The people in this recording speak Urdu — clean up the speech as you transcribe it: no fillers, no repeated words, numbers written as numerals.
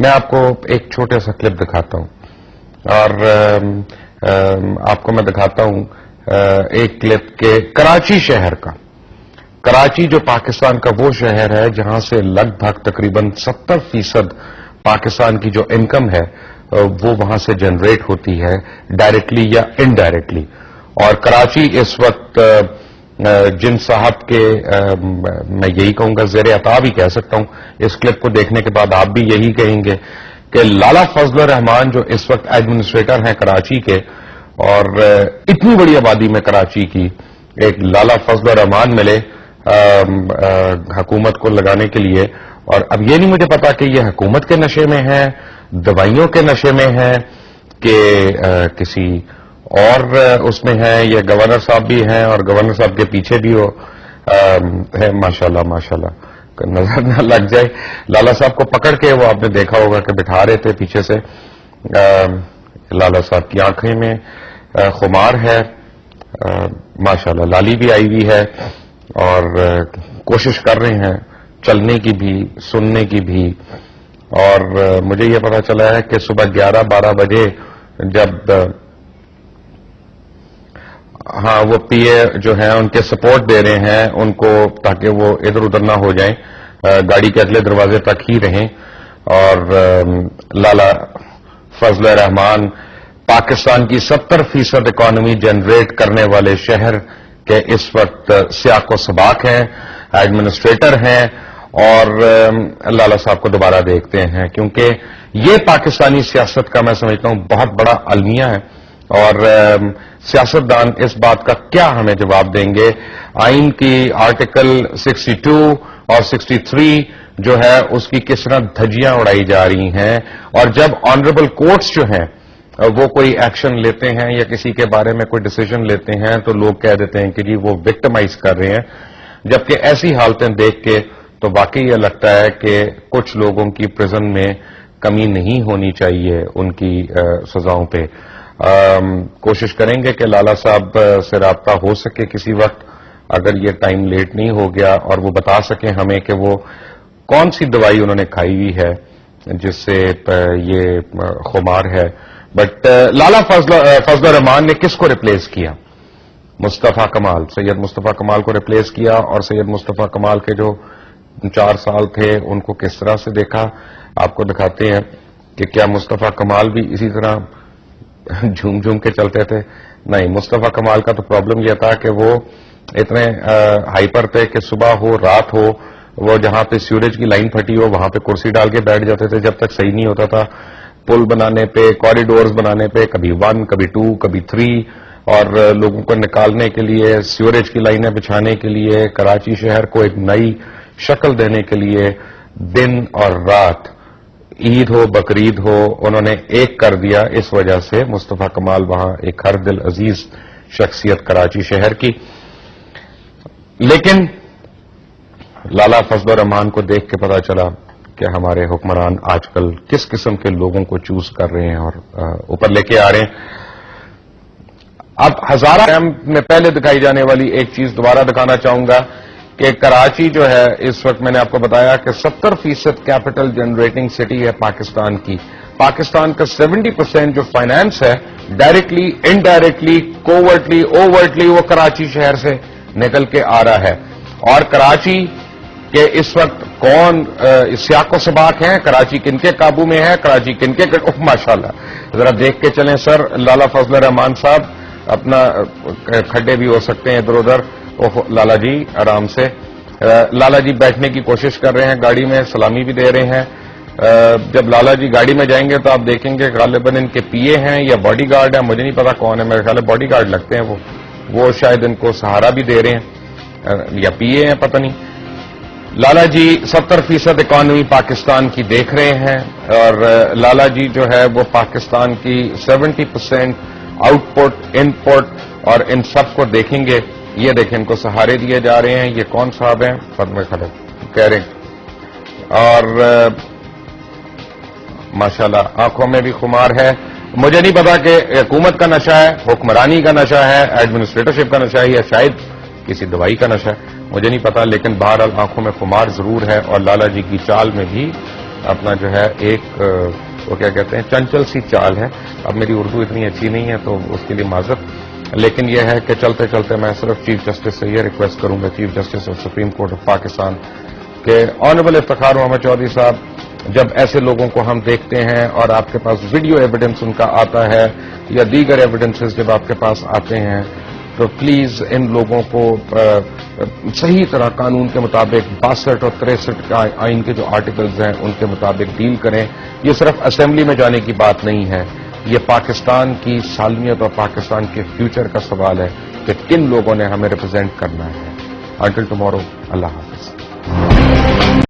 میں آپ کو ایک چھوٹا سا کلپ دکھاتا ہوں اور آپ کو میں دکھاتا ہوں ایک کلپ کے کراچی شہر کا. کراچی جو پاکستان کا وہ شہر ہے جہاں سے لگ بھگ تقریباً 70% پاکستان کی جو انکم ہے وہ وہاں سے جنریٹ ہوتی ہے ڈائریکٹلی یا انڈائریکٹلی. اور کراچی اس وقت جن صاحب کے میں یہی کہوں گا زیر عطا بھی کہہ سکتا ہوں، اس کلپ کو دیکھنے کے بعد آپ بھی یہی کہیں گے کہ لالا فضل الرحمان جو اس وقت ایڈمنسٹریٹر ہیں کراچی کے، اور اتنی بڑی آبادی میں کراچی کی ایک لالا فضل الرحمان ملے حکومت کو لگانے کے لیے. اور اب یہ نہیں مجھے پتا کہ یہ حکومت کے نشے میں ہے، دوائیوں کے نشے میں ہے، کہ کسی اور اس میں ہے، یا گورنر صاحب بھی ہیں اور گورنر صاحب کے پیچھے بھی ہو ہے. ماشاءاللہ ماشاءاللہ نظر نہ لگ جائے. لالا صاحب کو پکڑ کے وہ آپ نے دیکھا ہوگا کہ بٹھا رہے تھے پیچھے سے. لالا صاحب کی آنکھیں میں خمار ہے. ماشاءاللہ لالی بھی آئی ہوئی ہے اور کوشش کر رہے ہیں چلنے کی بھی، سننے کی بھی. اور مجھے یہ پتا چلا ہے کہ صبح 11-12 بجے جب وہ پی اے جو ہیں ان کے سپورٹ دے رہے ہیں ان کو تاکہ وہ ادھر ادھر نہ ہو جائیں، گاڑی کے اگلے دروازے تک ہی رہیں. اور لالا فضل الرحمان پاکستان کی 70% اکانومی جنریٹ کرنے والے شہر کے اس وقت سیاق و سباق ہیں، ایڈمنسٹریٹر ہیں. اور لالا صاحب کو دوبارہ دیکھتے ہیں کیونکہ یہ پاکستانی سیاست کا میں سمجھتا ہوں بہت بڑا المیہ ہے. اور سیاستدان اس بات کا کیا ہمیں جواب دیں گے؟ آئین کی آرٹیکل 62 اور 63 جو ہے اس کی کس طرح دھجیاں اڑائی جا رہی ہیں. اور جب آنریبل کورٹس جو ہیں وہ کوئی ایکشن لیتے ہیں یا کسی کے بارے میں کوئی ڈیسیژن لیتے ہیں تو لوگ کہہ دیتے ہیں کہ جی وہ وکٹمائز کر رہے ہیں. جبکہ ایسی حالتیں دیکھ کے تو واقعی یہ لگتا ہے کہ کچھ لوگوں کی پرزن میں کمی نہیں ہونی چاہیے ان کی سزاؤں پہ. کوشش کریں گے کہ لالا صاحب سے رابطہ ہو سکے کسی وقت اگر یہ ٹائم لیٹ نہیں ہو گیا، اور وہ بتا سکیں ہمیں کہ وہ کون سی دوائی انہوں نے کھائی ہوئی ہے جس سے یہ خمار ہے. بٹ لالا فضل الرحمان نے کس کو ریپلیس کیا؟ مصطفیٰ کمال، سید مصطفیٰ کمال کو ریپلیس کیا. اور سید مصطفیٰ کمال کے جو 4 سال تھے ان کو کس طرح سے دیکھا آپ کو دکھاتے ہیں کہ کیا مصطفیٰ کمال بھی اسی طرح جھوم جھوم کے چلتے تھے؟ نہیں، مصطفیٰ کمال کا تو پرابلم یہ تھا کہ وہ اتنے ہائپر تھے کہ صبح ہو رات ہو وہ جہاں پہ سیوریج کی لائن پھٹی ہو وہاں پہ کرسی ڈال کے بیٹھ جاتے تھے جب تک صحیح نہیں ہوتا تھا. پل بنانے پہ، کوریڈورز بنانے پہ، کبھی 1 کبھی 2 کبھی 3، اور لوگوں کو نکالنے کے لیے، سیوریج کی لائنیں بچھانے کے لیے، کراچی شہر کو ایک نئی شکل دینے کے لیے دن اور رات، عید ہو بقرعید ہو، انہوں نے ایک کر دیا. اس وجہ سے مصطفیٰ کمال وہاں ایک ہر دل عزیز شخصیت کراچی شہر کی. لیکن لالا فضل الرحمان کو دیکھ کے پتا چلا کہ ہمارے حکمران آج کل کس قسم کے لوگوں کو چوز کر رہے ہیں اور اوپر لے کے آ رہے ہیں. اب ہزارہ میں پہلے دکھائی جانے والی ایک چیز دوبارہ دکھانا چاہوں گا کہ کراچی جو ہے اس وقت میں نے آپ کو بتایا کہ 70% کیپٹل جنریٹنگ سٹی ہے پاکستان کی. پاکستان کا 70% جو فائنانس ہے ڈائریکٹلی، انڈائریکٹلی، کوورٹلی، اوورٹلی وہ کراچی شہر سے نکل کے آ رہا ہے. اور کراچی کہ اس وقت کون سیاق و سباق ہیں، کراچی کن کے قابو میں ہے، کراچی کن کے ماشاءاللہ ذرا دیکھ کے چلیں سر. لالا فضل الرحمان صاحب اپنا کھڈے بھی ہو سکتے ہیں ادھر ادھر. لالا جی آرام سے، لالا جی بیٹھنے کی کوشش کر رہے ہیں گاڑی میں، سلامی بھی دے رہے ہیں. جب لالا جی گاڑی میں جائیں گے تو آپ دیکھیں گے غالباً ان کے پی اے ہیں یا باڈی گارڈ ہیں، مجھے نہیں پتا کون ہے، میرے خیال ہے باڈی گارڈ لگتے ہیں وہ شاید ان کو سہارا بھی دے رہے ہیں یا پی اے ہیں پتہ نہیں. لالا جی 70% اکانومی پاکستان کی دیکھ رہے ہیں، اور لالا جی جو ہے وہ پاکستان کی 70% آؤٹ پٹ، ان پٹ اور ان سب کو دیکھیں گے. یہ دیکھیں ان کو سہارے دیے جا رہے ہیں. یہ کون صاحب ہیں؟ فاطمہ خالد کہہ رہے ہیں. اور ماشاءاللہ آنکھوں میں بھی خمار ہے. مجھے نہیں پتا کہ حکومت کا نشہ ہے، حکمرانی کا نشہ ہے، ایڈمنسٹریٹرشپ کا نشہ ہے، یا شاید کسی دوائی کا نشہ ہے، مجھے نہیں پتا. لیکن بہرحال آنکھوں میں خمار ضرور ہے. اور لالا جی کی چال میں بھی اپنا جو ہے ایک وہ کیا کہتے ہیں چنچل سی چال ہے. اب میری اردو اتنی اچھی نہیں ہے تو اس کے لیے معذرت، لیکن یہ ہے کہ چلتے چلتے میں صرف چیف جسٹس سے یہ ریکویسٹ کروں گا، chief justice of Supreme Court of Pakistan, کہ آنریبل افتخار محمد چودھری صاحب، جب ایسے لوگوں کو ہم دیکھتے ہیں اور آپ کے پاس ویڈیو ایویڈنس ان کا آتا ہے یا دیگر ایویڈنسز جب آپ کے پاس آتے ہیں، تو پلیز ان لوگوں کو صحیح طرح قانون کے مطابق 62 اور 63 کا آئین کے جو آرٹیکلز ہیں ان کے مطابق ڈیل کریں. یہ صرف اسمبلی میں جانے کی بات نہیں ہے، یہ پاکستان کی سالمیت اور پاکستان کے فیوچر کا سوال ہے کہ کن لوگوں نے ہمیں ریپرزینٹ کرنا ہے. انٹل ٹمارو، اللہ حافظ.